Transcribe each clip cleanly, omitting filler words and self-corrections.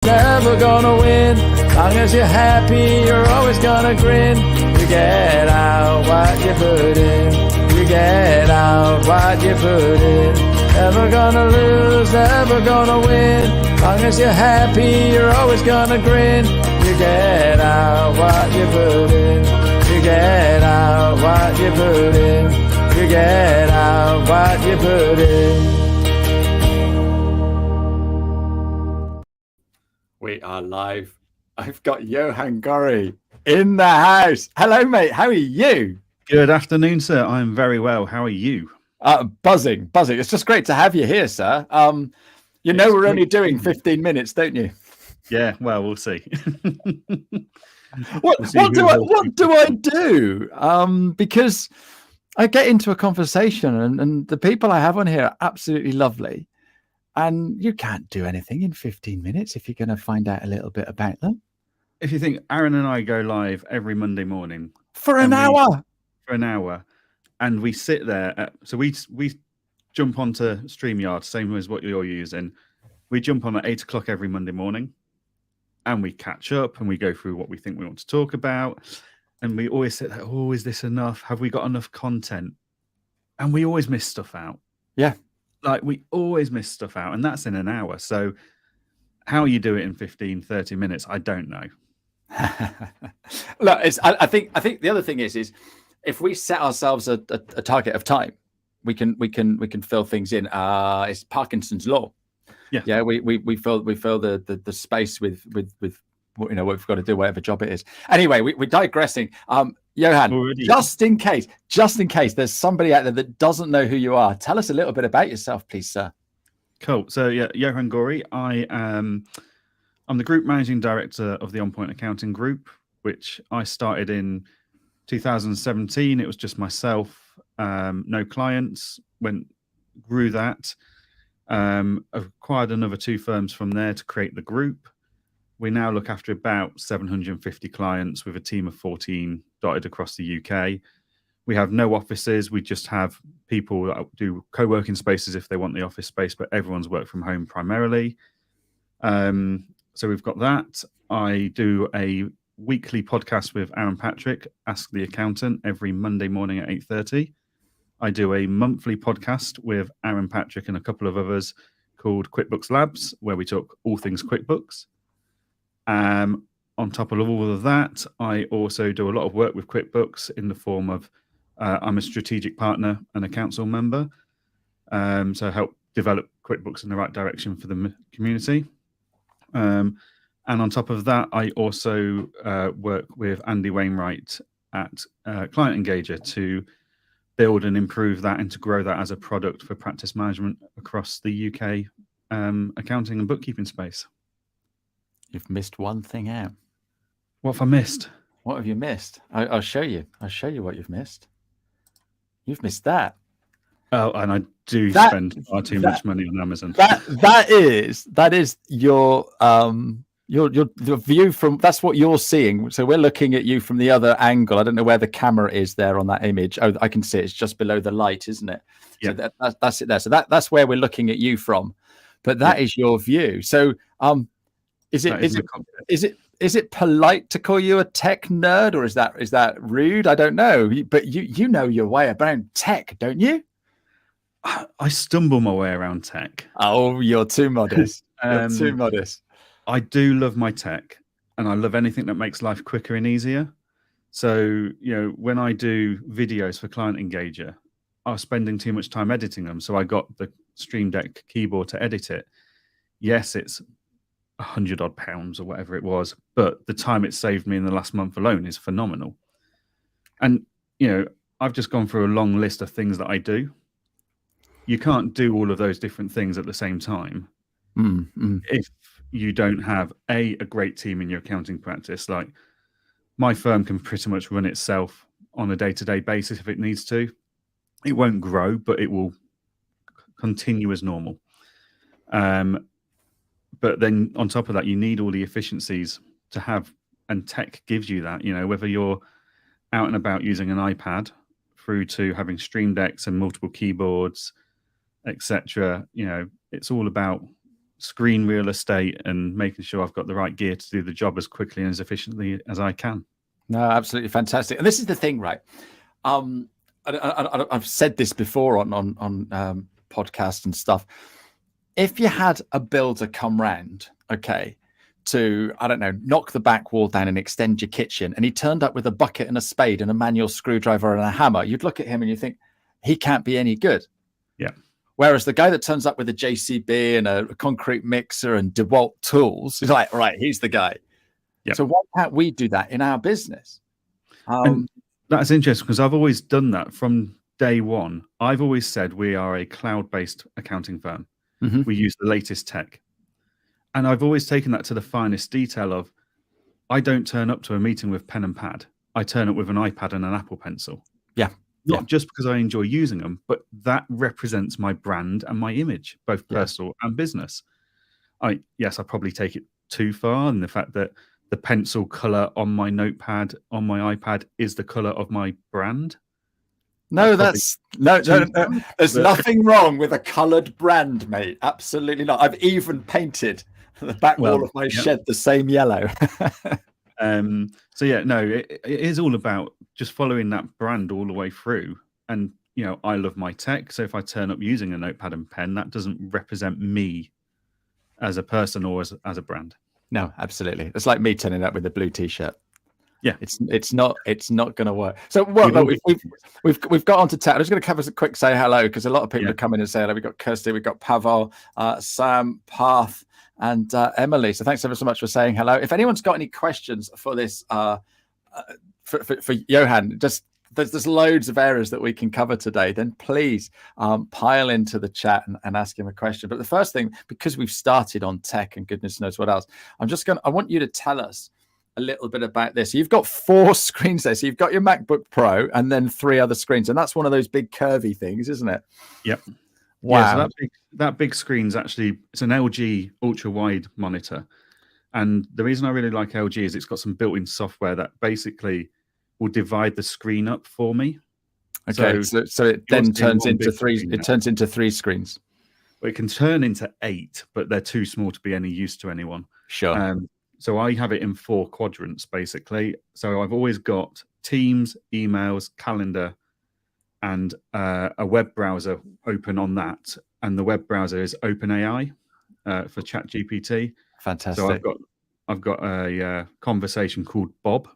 Never gonna win. Long as you're happy, you're always gonna grin. You get out what you put in. You get out what you put in. Never gonna lose, never gonna win. Long as you're happy, you're always gonna grin. You get out what you put in. You get out what you put in. You get out what you put in. We are live. I've got Johann Goree in the house. Hello, mate. How are you? Good afternoon, sir. I'm very well. How are you? Buzzing. It's just great to have you here, sir. You know we're only doing 15 minutes, don't you? Yeah, well, we'll see. What do I do? Because I get into a conversation and the people I have on here are absolutely lovely. And you can't do anything in 15 minutes if you're going to find out a little bit about them. If you think Aaron and I go live every Monday morning. For an hour. And we sit there. So we jump onto StreamYard, same as what you're using. We jump on at 8 o'clock every Monday morning. And we catch up and we go through what we think we want to talk about. And we always say, oh, is this enough? Have we got enough content? And we always miss stuff out. Yeah. Like we always miss stuff out, and that's in an hour. So how you do it in 15, 30 minutes, I don't know. Look, I think the other thing is if we set ourselves a target of time, we can fill things in. It's Parkinson's law. Yeah. We fill the space with what we've got to do, whatever job it is. Anyway, we're digressing. Johann, already. just in case there's somebody out there that doesn't know who you are, tell us a little bit about yourself, please, sir. Cool. So yeah, Johann Goree. I'm the group managing director of the On Point Accounting Group, which I started in 2017. It was just myself, no clients. Grew that. Acquired another 2 firms from there to create the group. We now look after about 750 clients with a team of 14 dotted across the UK. We have no offices. We just have people that do co-working spaces if they want the office space, but everyone's work from home primarily. So we've got that. I do a weekly podcast with Aaron Patrick, Ask the Accountant, every Monday morning at 8:30. I do a monthly podcast with Aaron Patrick and a couple of others called QuickBooks Labs, where we talk all things QuickBooks. On top of all of that, I also do a lot of work with QuickBooks in the form of I'm a strategic partner and a council member. So I help develop QuickBooks in the right direction for the community. And on top of that, I also work with Andy Wainwright at Client Engager to build and improve that and to grow that as a product for practice management across the UK accounting and bookkeeping space. You've missed one thing out. What have I missed? What have you missed? I'll show you. I'll show you what you've missed. You've missed that. Oh, and I do spend far too much money on Amazon. That is your view from. That's what you're seeing. So we're looking at you from the other angle. I don't know where the camera is there on that image. Oh, I can see it. It's just below the light, isn't it? Yeah. So that's it there. So that's where we're looking at you from. But that is your view. So Is it polite to call you a tech nerd, or is that rude? I don't know. But you know your way around tech, don't you? I stumble my way around tech. Oh, you're too modest. You're too modest. I do love my tech, and I love anything that makes life quicker and easier. So, when I do videos for Client Engager, I was spending too much time editing them. So I got the Stream Deck keyboard to edit it. Yes, it's £100 odd or whatever it was, but the time it saved me in the last month alone is phenomenal. And I've just gone through a long list of things that I do. You can't do all of those different things at the same time if you don't have a great team in your accounting practice. Like my firm can pretty much run itself on a day-to-day basis if it needs to. It won't grow, but it will continue as normal. But then on top of that, you need all the efficiencies to have, and tech gives you that, whether you're out and about using an iPad through to having Stream Decks and multiple keyboards, etc. It's all about screen real estate and making sure I've got the right gear to do the job as quickly and as efficiently as I can. No, absolutely fantastic. And this is the thing, right? I've said this before on podcasts and stuff. If you had a builder come round, okay, to, I don't know, knock the back wall down and extend your kitchen, and he turned up with a bucket and a spade and a manual screwdriver and a hammer, you'd look at him and you think, he can't be any good. Yeah. Whereas the guy that turns up with a JCB and a concrete mixer and DeWalt tools is like, right, he's the guy. Yep. So why can't we do that in our business? And that's interesting because I've always done that from day one. I've always said we are a cloud-based accounting firm. Mm-hmm. We use the latest tech. And I've always taken that to the finest detail of, I don't turn up to a meeting with pen and pad. I turn up with an iPad and an Apple Pencil. Yeah. Not just because I enjoy using them, but that represents my brand and my image, both personal and business. Yes, I probably take it too far in the fact that the pencil color on my notepad, on my iPad is the color of my brand. No, there's nothing wrong with a colored brand, mate. Absolutely not. I've even painted the back wall of my shed the same yellow. So yeah, no, it is all about just following that brand all the way through. And, you know, I love my tech. So if I turn up using a notepad and pen, that doesn't represent me as a person or as a brand. No, absolutely. It's like me turning up with a blue t-shirt. Yeah, it's not going to work. So we've got on to chat. I'm just going to cover a quick say hello because a lot of people are coming and say hello. We've got Kirsty, we've got Pavel, Sam, Path, and Emily. So thanks ever so much for saying hello. If anyone's got any questions for this, for Johann, just there's loads of areas that we can cover today. Then please pile into the chat and ask him a question. But the first thing, because we've started on tech and goodness knows what else, I want you to tell us a little bit about this. You've got 4 screens there. So you've got your MacBook Pro and then 3 other screens. And that's one of those big curvy things, isn't it? Yep. Wow. Yeah, so that big screen's actually, it's an LG ultra wide monitor. And the reason I really like LG is it's got some built-in software that basically will divide the screen up for me. Okay. So it then turns into 3. It turns into 3 screens. Well, it can turn into 8, but they're too small to be any use to anyone. Sure. So I have it in 4 quadrants, basically. So I've always got Teams, emails, calendar, and a web browser open on that. And the web browser is OpenAI for ChatGPT. Fantastic. So I've got a conversation called Bob,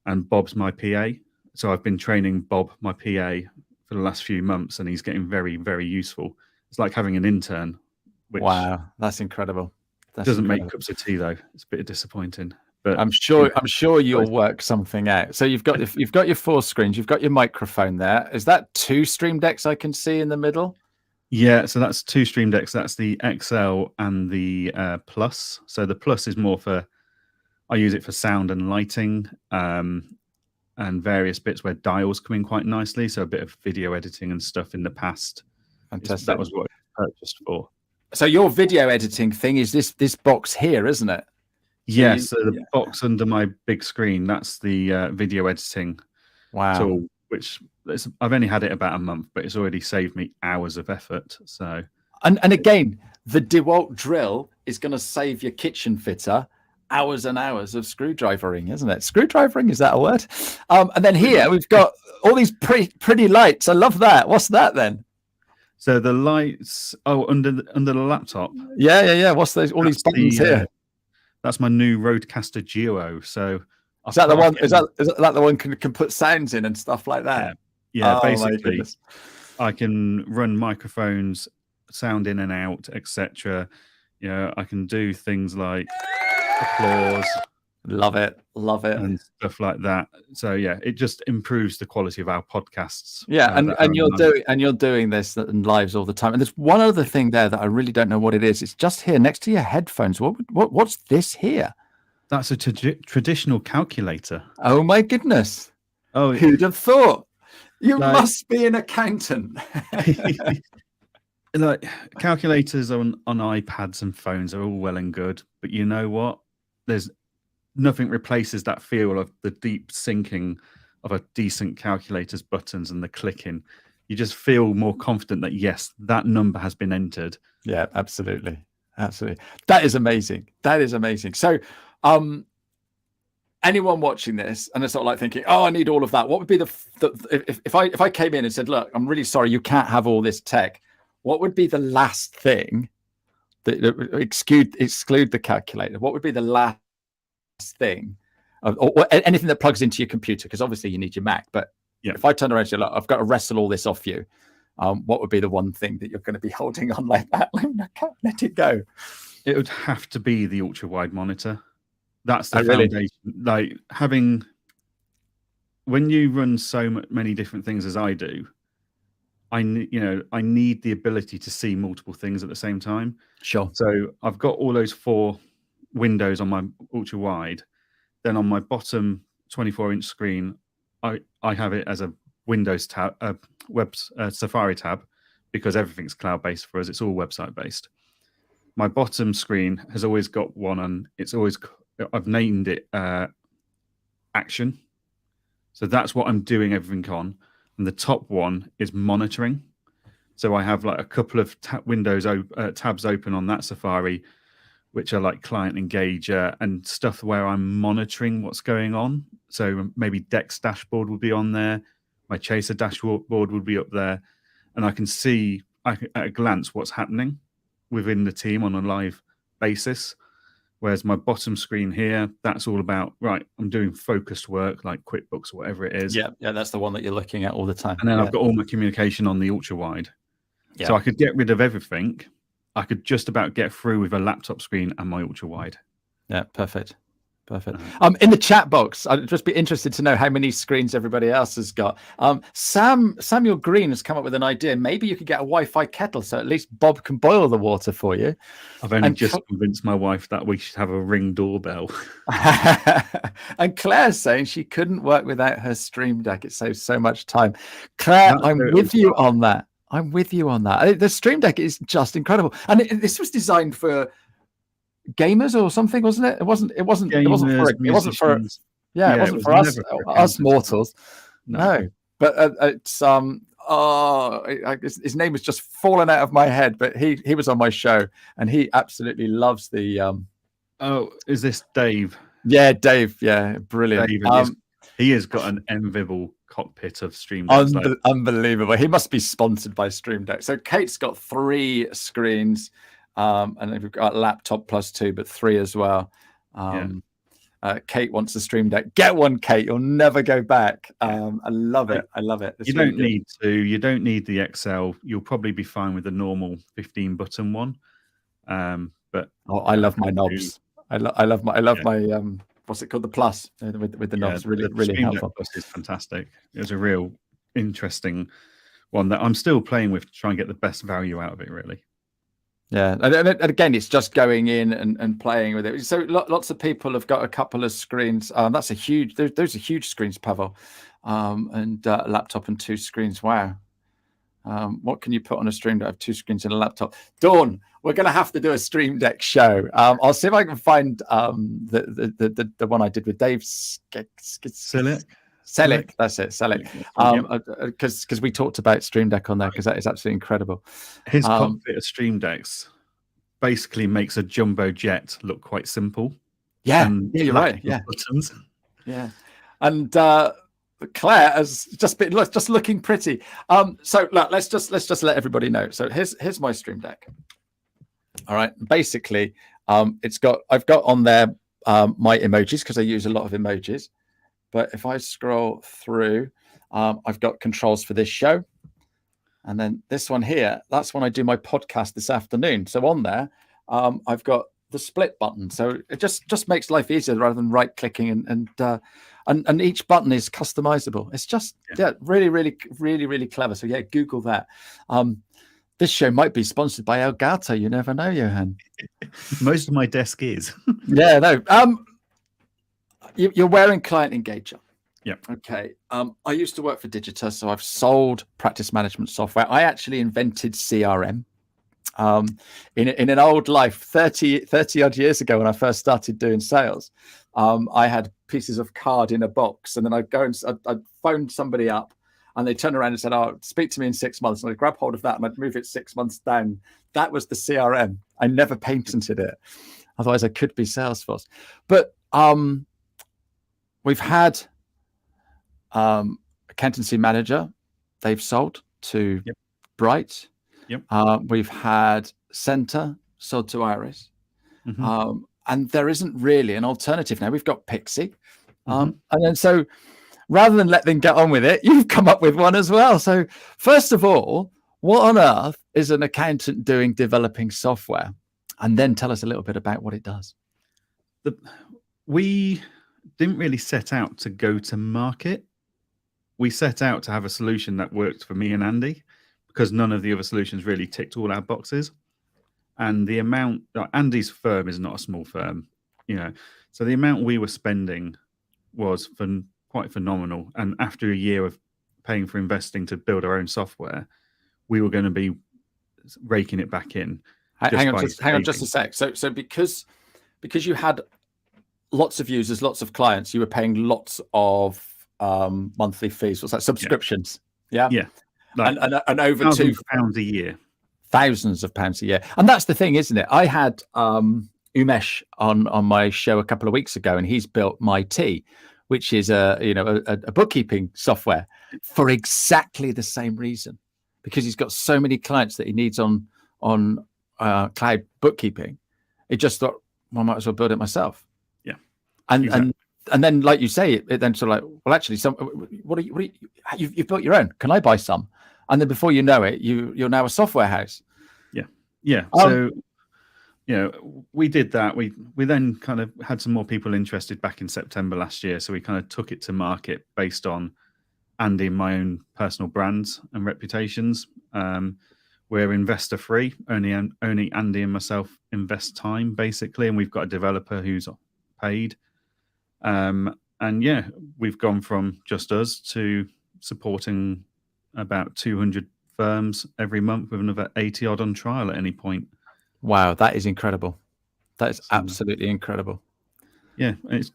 and Bob's my PA. So I've been training Bob, my PA, for the last few months, and he's getting very, very useful. It's like having an intern. Wow, that's incredible. Doesn't make cups of tea though. It's a bit disappointing, but I'm sure you'll work something out. So you've got your 4 screens. You've got your microphone there. Is that 2 Stream Decks I can see in the middle? Yeah, so that's 2 Stream Decks. That's the XL and the Plus. So the Plus is more for, I use it for sound and lighting, and various bits where dials come in quite nicely. So a bit of video editing and stuff in the past. Fantastic. That was what it was purchased for. So your video editing thing is this box here, isn't it? So the box under my big screen, that's the video editing tool, which I've only had it about a month, but it's already saved me hours of effort. So and again, the DeWalt drill is going to save your kitchen fitter hours and hours of screwdrivering, isn't it? Screwdrivering, is that a word? And then here we've got all these pretty lights. I love that. What's that then? So the lights, under the laptop. Yeah. What's those? All these buttons here. That's my new Rodecaster Duo. So is that the one? Is that the one can put sounds in and stuff like that? Yeah. Basically, I can run microphones, sound in and out, etc. You know, I can do things like applause. Love it, and stuff like that. So yeah, it just improves the quality of our podcasts. Yeah, and you're doing this in lives all the time. And there's one other thing there that I really don't know what it is. It's just here next to your headphones. What's this here? That's a traditional calculator. Oh my goodness! Oh, who'd have thought? You must be an accountant. Like calculators on iPads and phones are all well and good, but you know what? There's nothing replaces that feel of the deep syncing of a decent calculator's buttons and the clicking. You just feel more confident that yes, that number has been entered. Yeah, absolutely. Absolutely. That is amazing. That is amazing. So, anyone watching this and it's sort of like thinking, oh, I need all of that. What would be if I came in and said, look, I'm really sorry, you can't have all this tech. What would be the last thing that exclude the calculator? What would be the last thing, or anything that plugs into your computer? Because obviously you need your Mac. But if I turn around and say, look, I've got to wrestle all this off you, what would be the one thing that you're going to be holding on like that? Like, I can't let it go. It would have to be the ultra wide monitor. That's the foundation. Like when you run so many different things as I do, I need the ability to see multiple things at the same time. Sure. So I've got all those 4 windows on my ultra wide. Then on my bottom 24-inch screen, I have it as a Windows tab, Safari tab, because everything's cloud-based for us. It's all website-based. My bottom screen has always got one, and I've named it Action. So that's what I'm doing everything on. And the top one is monitoring. So I have like a couple of tabs open on that Safari, which are like client engager and stuff where I'm monitoring what's going on. So maybe Dex dashboard would be on there. My Chaser dashboard would be up there. And I can see at a glance what's happening within the team on a live basis. Whereas my bottom screen here, that's all about, right, I'm doing focused work like QuickBooks or whatever it is. Yeah, that's the one that you're looking at all the time. And then I've got all my communication on the ultra wide. Yeah. So I could get rid of everything. I could just about get through with a laptop screen and my ultra wide. Yeah, perfect. In the chat box, I'd just be interested to know how many screens everybody else has got. Samuel Green has come up with an idea. Maybe you could get a Wi-Fi kettle, so at least Bob can boil the water for you. I've only just convinced my wife that we should have a Ring doorbell. And Claire's saying she couldn't work without her Stream Deck. It saves so much time. Claire, I'm with you on that. The Stream Deck is just incredible, and this was designed for gamers or something, wasn't it? It wasn't for us mortals. No. But it's his name has just fallen out of my head, but he was on my show and he absolutely loves the is this Dave? Yeah, Dave. Yeah, brilliant. Dave, he has got an enviable cockpit of Stream Decks. Unbelievable. He must be sponsored by Stream Deck. So Kate's got 3 screens. And then we've got a laptop plus 2, but 3 as well. Kate wants a Stream Deck. Get one, Kate. You'll never go back. I love it. It's you don't need to. You don't need the XL. You'll probably be fine with the normal 15-button one. But I love my knobs. I love my what's it called? The Plus with the knobs. Really helpful. Plus is fantastic. It was a real interesting one that I'm still playing with to try and get the best value out of it. Really. Yeah, and again, it's just going in and playing with it. So lots of people have got a couple of screens. Those are huge screens, Pavel, and a laptop and 2 screens. Wow. What can you put on a Stream Deck? I have 2 screens and a laptop. Dawn, we're going to have to do a Stream Deck show. I'll see if I can find the one I did with Dave Selick. That's it, Selick. Because we talked about Stream Deck on there, because that is absolutely incredible. His cockpit of Stream Decks basically makes a jumbo jet look quite simple. Yeah, you're right. Yeah, buttons. Yeah, and Claire has just been looking pretty. So look, let's just let everybody know. So here's my Stream Deck. All right, basically, I've got on there my emojis, because I use a lot of emojis. But if I scroll through, I've got controls for this show. And then this one here, that's when I do my podcast this afternoon. So on there, I've got the split button. So it just makes life easier rather than right-clicking. And each button is customizable. It's just really clever. So yeah, Google that. This show might be sponsored by Elgato. You never know, Johann. Most of my desk is. Yeah, no. You're wearing Client Engager. Yeah. Okay. I used to work for Digital, so I've sold practice management software. I actually invented CRM in an old life 30 odd years ago when I first started doing sales. I had pieces of card in a box, and then I'd go and I'd phone somebody up, and they turn around and said, "Oh, speak to me in 6 months." And I'd grab hold of that and I'd move it 6 months down. That was the CRM. I never patented it. Otherwise, I could be Salesforce. But we've had Accountancy Manager. They've sold to Bright. We've had Center sold to Iris. And there isn't really an alternative now. We've got Pixie. And then so rather than let them get on with it, you've come up with one as well. So first of all, what on earth is an accountant doing developing software? And then tell us a little bit about what it does. We didn't really set out to go to market. We set out to have a solution that worked for me and Andy, because none of the other solutions really ticked all our boxes. And the amount, Andy's firm is not a small firm, so the amount we were spending was quite phenomenal. And after a year of paying for investing to build our own software, we were going to be raking it back in. Hang on just a sec. So because you had lots of users, lots of clients, you were paying lots of monthly fees. What's that? Subscriptions. Yeah. Like and over £2,000 a year. Thousands of pounds a year. And that's the thing, isn't it? I had Umesh on my show a couple of weeks ago, and he's built MyT, which is a bookkeeping software for exactly the same reason, because he's got so many clients that he needs on cloud bookkeeping. It just thought, well, I might as well build it myself. And then, like you say, it then sort of like, well, actually, you've built your own. Can I buy some? And then before you know it, you're now a software house. So, we did that. We then kind of had some more people interested back in September last year. So we kind of took it to market based on Andy and my own personal brands and reputations. We're investor free. Only Andy and myself invest time, basically, and we've got a developer who's paid. We've gone from just us to supporting about 200 firms every month with another 80 odd on trial at any point. Wow, that is incredible. That is absolutely incredible. There's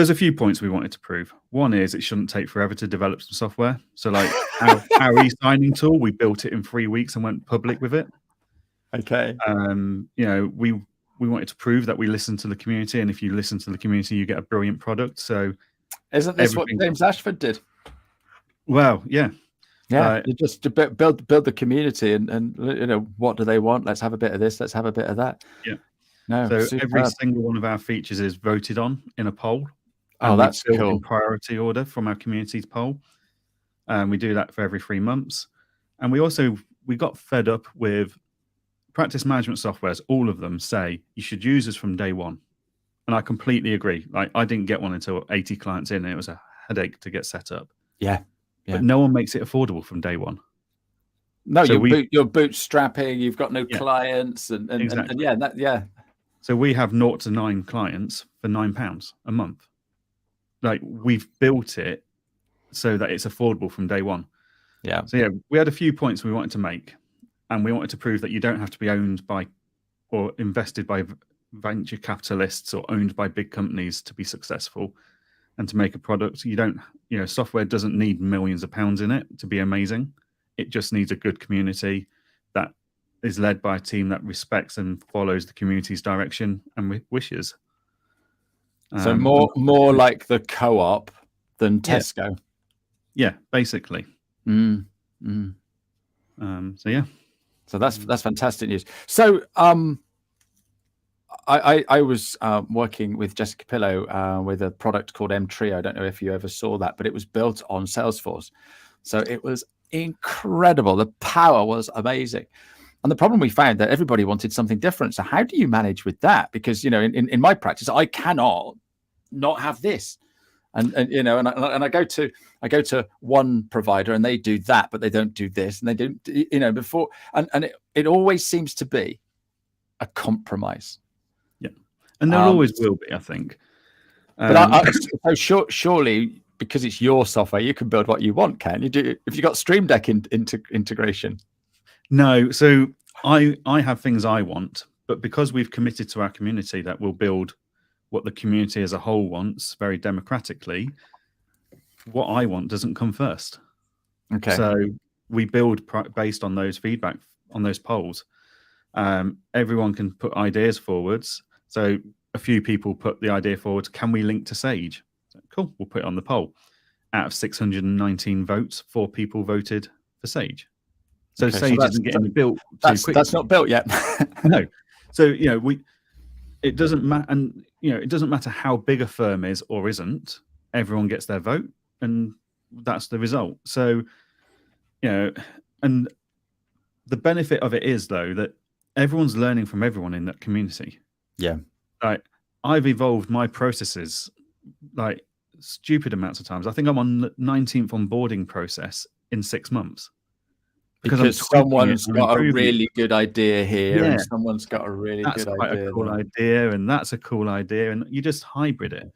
a few points we wanted to prove. One is it shouldn't take forever to develop some software. So like our e-signing tool, we built it in 3 weeks and went public with it. Okay. We wanted to prove that we listen to the community, and if you listen to the community, you get a brilliant product. So isn't this what James Ashford did? Well, you just to build the community, and what do they want? Let's have a bit of this. Let's have a bit of that. So every single one of our features is voted on in a poll. That's cool. In priority order from our community's poll. We do that for every 3 months, and we got fed up with practice management softwares. All of them say you should use us from day one, and I completely agree. Like, I didn't get one until 80 clients in, and it was a headache to get set up. But no one makes it affordable from day one. No, so you're bootstrapping. You've got no clients, and exactly. So we have 0 to 9 clients for £9 a month. Like, we've built it so that it's affordable from day one. So we had a few points we wanted to make, and we wanted to prove that you don't have to be owned by or invested by venture capitalists or owned by big companies to be successful and to make a product. Software doesn't need millions of pounds in it to be amazing. It just needs a good community that is led by a team that respects and follows the community's direction and wishes. So more like the Co-op than Tesco. Basically. So that's fantastic news. So I was working with Jessica Pillow with a product called M-Trio. I don't know if you ever saw that, but it was built on Salesforce. So it was incredible. The power was amazing. And the problem we found that everybody wanted something different. So how do you manage with that? Because, in my practice, I cannot not have this. And I go to one provider and they do that, but they don't do this, and they don't, before. And it always seems to be a compromise. And there always will be, I think. But surely, because it's your software, you can build what you want, can you? If you got Stream Deck integration? No. So I have things I want, but because we've committed to our community that we'll build what the community as a whole wants very democratically, what I want doesn't come first. Okay. So we build based on those feedback, on those polls. Everyone can put ideas forwards. So a few people put the idea forward, can we link to Sage? So, cool, we'll put it on the poll. Out of 619 votes, 4 people voted for Sage. So Sage isn't getting built too quickly. That's not built yet. No. So, it doesn't matter. And, it doesn't matter how big a firm is or isn't, everyone gets their vote and that's the result. So, and the benefit of it is, though, that everyone's learning from everyone in that community. Yeah. Like, I've evolved my processes like stupid amounts of times. I think I'm on the 19th onboarding process in 6 months. Because someone's got a really good idea here, and someone's got a really good idea. That's quite a cool idea, and that's a cool idea, and you just hybrid it.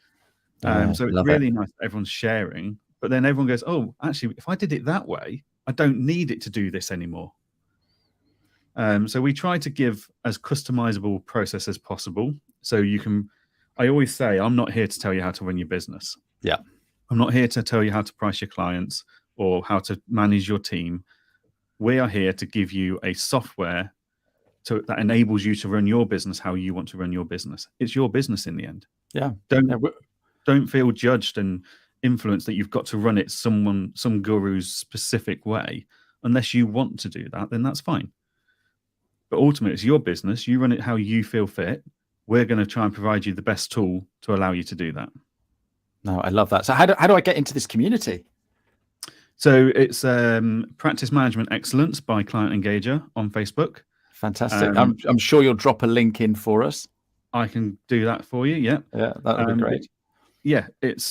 So it's really nice that everyone's sharing, but then everyone goes, oh, actually, if I did it that way, I don't need it to do this anymore. So we try to give as customizable process as possible. So you can, I always say, I'm not here to tell you how to run your business. Yeah. I'm not here to tell you how to price your clients or how to manage your team. We are here to give you a software that enables you to run your business how you want to run your business. It's your business in the end. Yeah. Don't feel judged and influenced that you've got to run it some guru's specific way. Unless you want to do that, then that's fine. But ultimately, it's your business. You run it how you feel fit. We're going to try and provide you the best tool to allow you to do that. No, I love that. So how do I get into this community? So it's Practice Management Excellence by Client Engager on Facebook. Fantastic. I'm sure you'll drop a link in for us. I can do that for you. Yeah. Yeah, that would be great. Yeah, it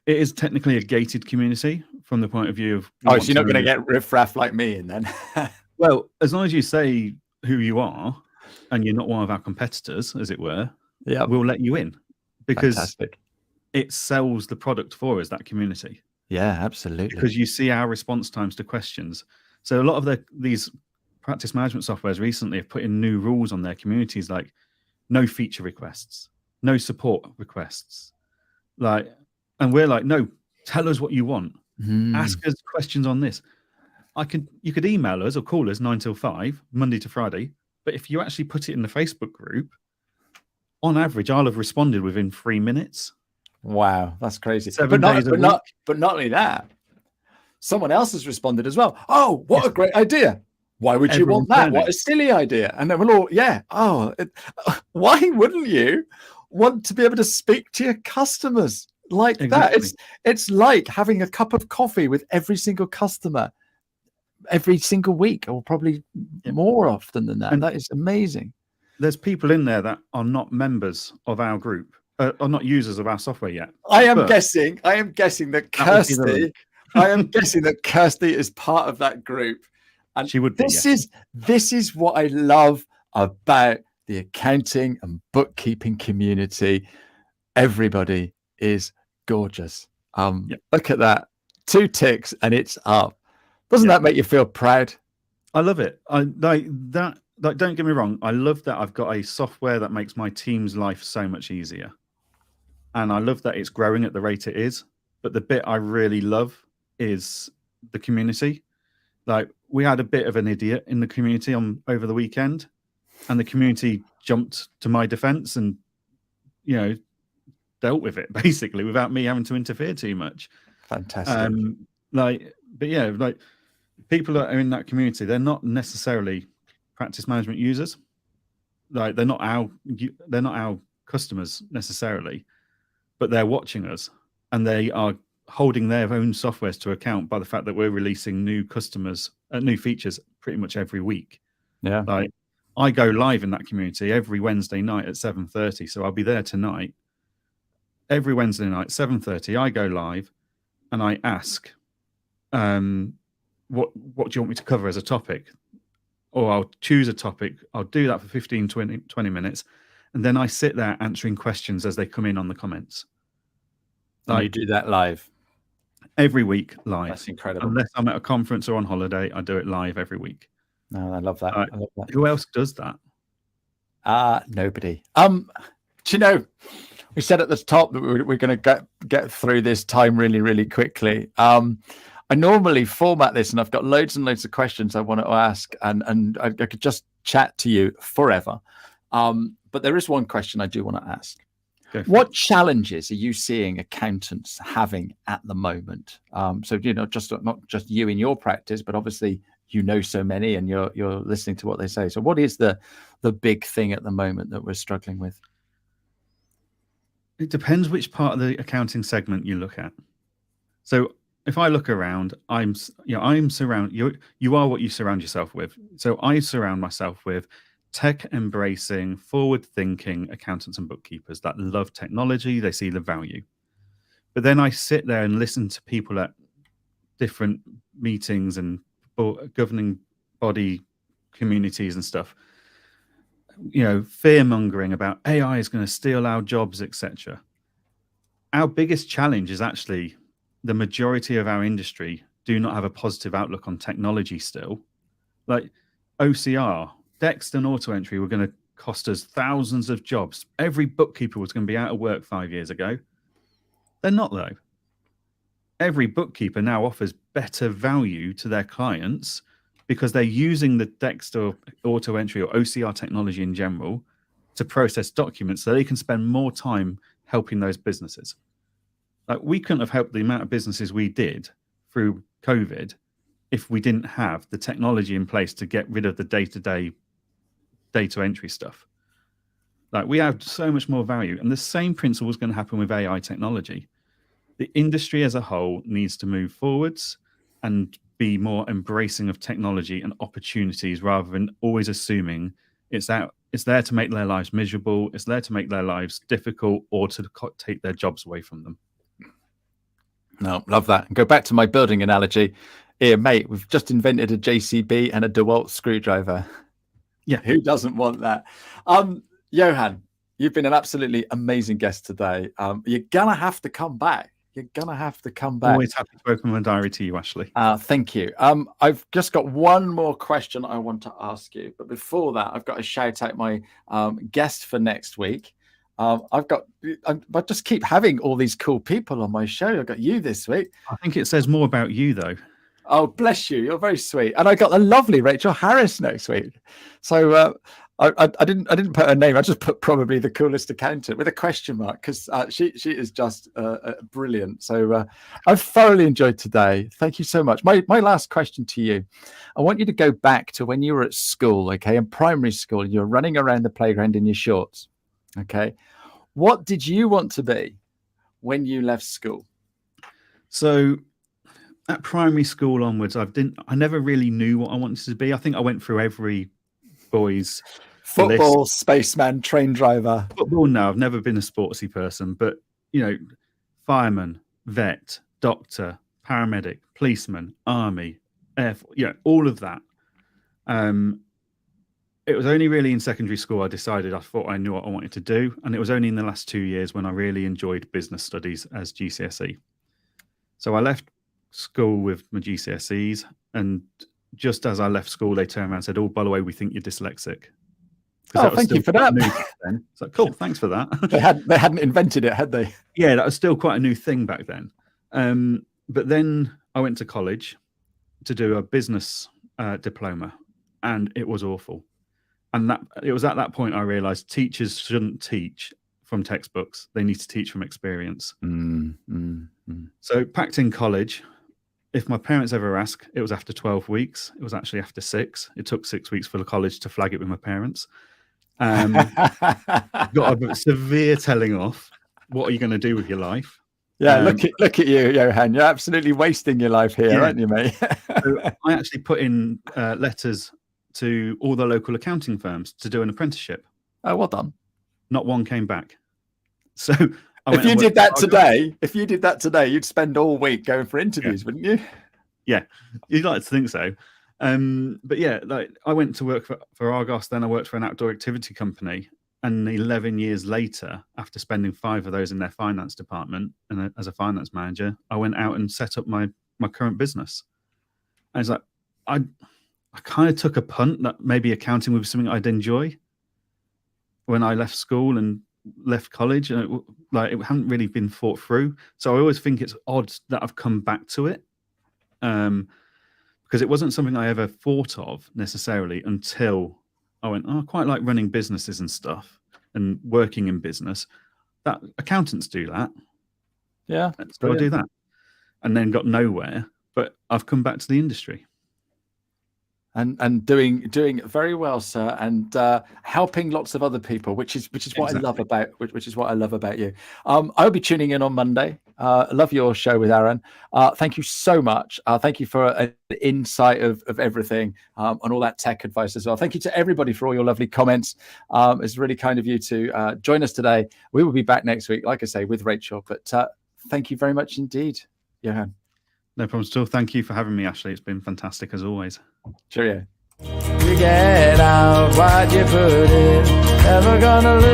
is technically a gated community from the point of view of. Oh, so you're not going to get riffraff like me in then? Well, as long as you say who you are and you're not one of our competitors, as it were, we'll let you in because it sells the product for us, that community. Yeah, absolutely. Because you see our response times to questions. So a lot of these practice management softwares recently have put in new rules on their communities, like no feature requests, no support requests. And we're like, no, tell us what you want. Ask us questions on this. You could email us or call us 9 till 5, Monday to Friday. But if you actually put it in the Facebook group, on average, I'll have responded within 3 minutes. Wow, that's crazy. 7 days a week. But not only that, someone else has responded as well. Oh, what a great idea. Why would you want that? What a silly idea. And then we'll all, why wouldn't you want to be able to speak to your customers like that? It's like having a cup of coffee with every single customer every single week, or probably more often than that. And that is amazing. There's people in there that are not members of our group. Are not users of our software yet. I am guessing that Kirsty. I am guessing that Kirsty is part of that group, and she would be. This is what I love about the accounting and bookkeeping community. Everybody is gorgeous. Look at that, 2 ticks, and it's up. Doesn't that make you feel proud? I love it. I like that. Like, don't get me wrong. I love that I've got a software that makes my team's life so much easier. And I love that it's growing at the rate it is. But the bit I really love is the community. Like, we had a bit of an idiot in the community over the weekend, and the community jumped to my defense and, dealt with it basically without me having to interfere too much. Fantastic. People that are in that community, they're not necessarily practice management users. Like, they're not our customers necessarily, but they're watching us and they are holding their own softwares to account by the fact that we're releasing new features pretty much every week. Yeah. Like, I go live in that community every Wednesday night at 7:30. So I'll be there tonight. Every Wednesday night, 7:30, I go live and I ask, what do you want me to cover as a topic? Or I'll choose a topic. I'll do that for 15, 20 minutes. And then I sit there answering questions as they come in on the comments. And you do that live? Every week live. That's incredible. Unless I'm at a conference or on holiday, I do it live every week. No, I love that. I love that. Who else does that? Nobody. We said at the top that we're going to get through this time really, really quickly. I normally format this, and I've got loads and loads of questions I want to ask, and I could just chat to you forever. But there is one question I do want to ask. What challenges are you seeing accountants having at the moment? So, not just you in your practice, but obviously so many, and you're listening to what they say. So what is the big thing at the moment that we're struggling with? It depends which part of the accounting segment you look at. So if I look around, I'm surrounded. You are what you surround yourself with. So I surround myself with tech-embracing, forward-thinking accountants and bookkeepers that love technology. They see the value. But then I sit there and listen to people at different meetings and governing body communities and stuff, fear-mongering about AI is going to steal our jobs, etc. Our biggest challenge is actually the majority of our industry do not have a positive outlook on technology still. Like OCR, Dext and auto entry were going to cost us thousands of jobs. Every bookkeeper was going to be out of work 5 years ago. They're not, though. Every bookkeeper now offers better value to their clients because they're using the Dext or auto entry or OCR technology in general to process documents so they can spend more time helping those businesses. Like, we couldn't have helped the amount of businesses we did through COVID if we didn't have the technology in place to get rid of the day-to-day data entry stuff. Like, we have so much more value, and the same principle is going to happen with AI technology. The industry as a whole needs to move forwards and be more embracing of technology and opportunities rather than always assuming it's there to make their lives miserable, it's there to make their lives difficult, or to take their jobs away from them. No, love that. And go back to my building analogy. Here, mate, we've just invented a JCB and a DeWalt screwdriver. Yeah. Who doesn't want that? Johann, you've been an absolutely amazing guest today. You're going to have to come back. Always happy to open my diary to you, Ashley. Thank you. I've just got one more question I want to ask you. But before that, I've got to shout out my guest for next week. I just keep having all these cool people on my show. I've got you this week. I think it says more about you, though. Oh, bless you. You're very sweet. And I got the lovely Rachel Harris next week. So I didn't put her name. I just put probably the coolest accountant with a question mark because she is just brilliant. So I've thoroughly enjoyed today. Thank you so much. My last question to you. I want you to go back to when you were at school, okay, in primary school, and you're running around the playground in your shorts. Okay. What did you want to be when you left school? So at primary school onwards, I never really knew what I wanted to be. I think I went through every boy's football, list. Spaceman, train driver. Football, no, I've never been a sportsy person, but fireman, vet, doctor, paramedic, policeman, army, air force, all of that. It was only really in secondary school I thought I knew what I wanted to do. And it was only in the last 2 years when I really enjoyed business studies as GCSE. So I left school with my GCSEs, and just as I left school, they turned around and said, "Oh, by the way, we think you're dyslexic." Oh, thank you for that. Then. It's like, cool, thanks for that. They hadn't invented it, had they? Yeah, that was still quite a new thing back then. But then I went to college to do a business diploma, and it was awful. And it was at that point I realized teachers shouldn't teach from textbooks. They need to teach from experience. So packed in college, if my parents ever ask, it was after 12 weeks. It was actually after 6. It took 6 weeks for the college to flag it with my parents. Got a severe telling off. What are you going to do with your life? Yeah, look at you, Johann. You're absolutely wasting your life here, aren't you, mate? So I actually put in letters to all the local accounting firms to do an apprenticeship. Oh, well done. Not one came back. So if you did that today, you'd spend all week going for interviews, wouldn't you? Yeah, you'd like to think so. But yeah, like I went to work for Argos, then I worked for an outdoor activity company. And 11 years later, after spending 5 of those in their finance department and as a finance manager, I went out and set up my current business. And it's like, I kind of took a punt that maybe accounting would be something I'd enjoy when I left school and left college. And it hadn't really been thought through. So I always think it's odd that I've come back to it. Because it wasn't something I ever thought of necessarily until I went, oh, I quite like running businesses and stuff and working in business. That accountants do that. Yeah. So I do that. And then got nowhere, but I've come back to the industry. And doing very well, sir, and helping lots of other people, which is what I love about you. I'll be tuning in on Monday. I love your show with Aaron. Thank you so much. Thank you for an insight of everything and all that tech advice as well. Thank you to everybody for all your lovely comments. It's really kind of you to join us today. We will be back next week, like I say, with Rachel. But thank you very much indeed, Johann. No problem at all. Thank you for having me, Ashley. It's been fantastic as always. Cheerio. You get out what you put in. Never gonna lose.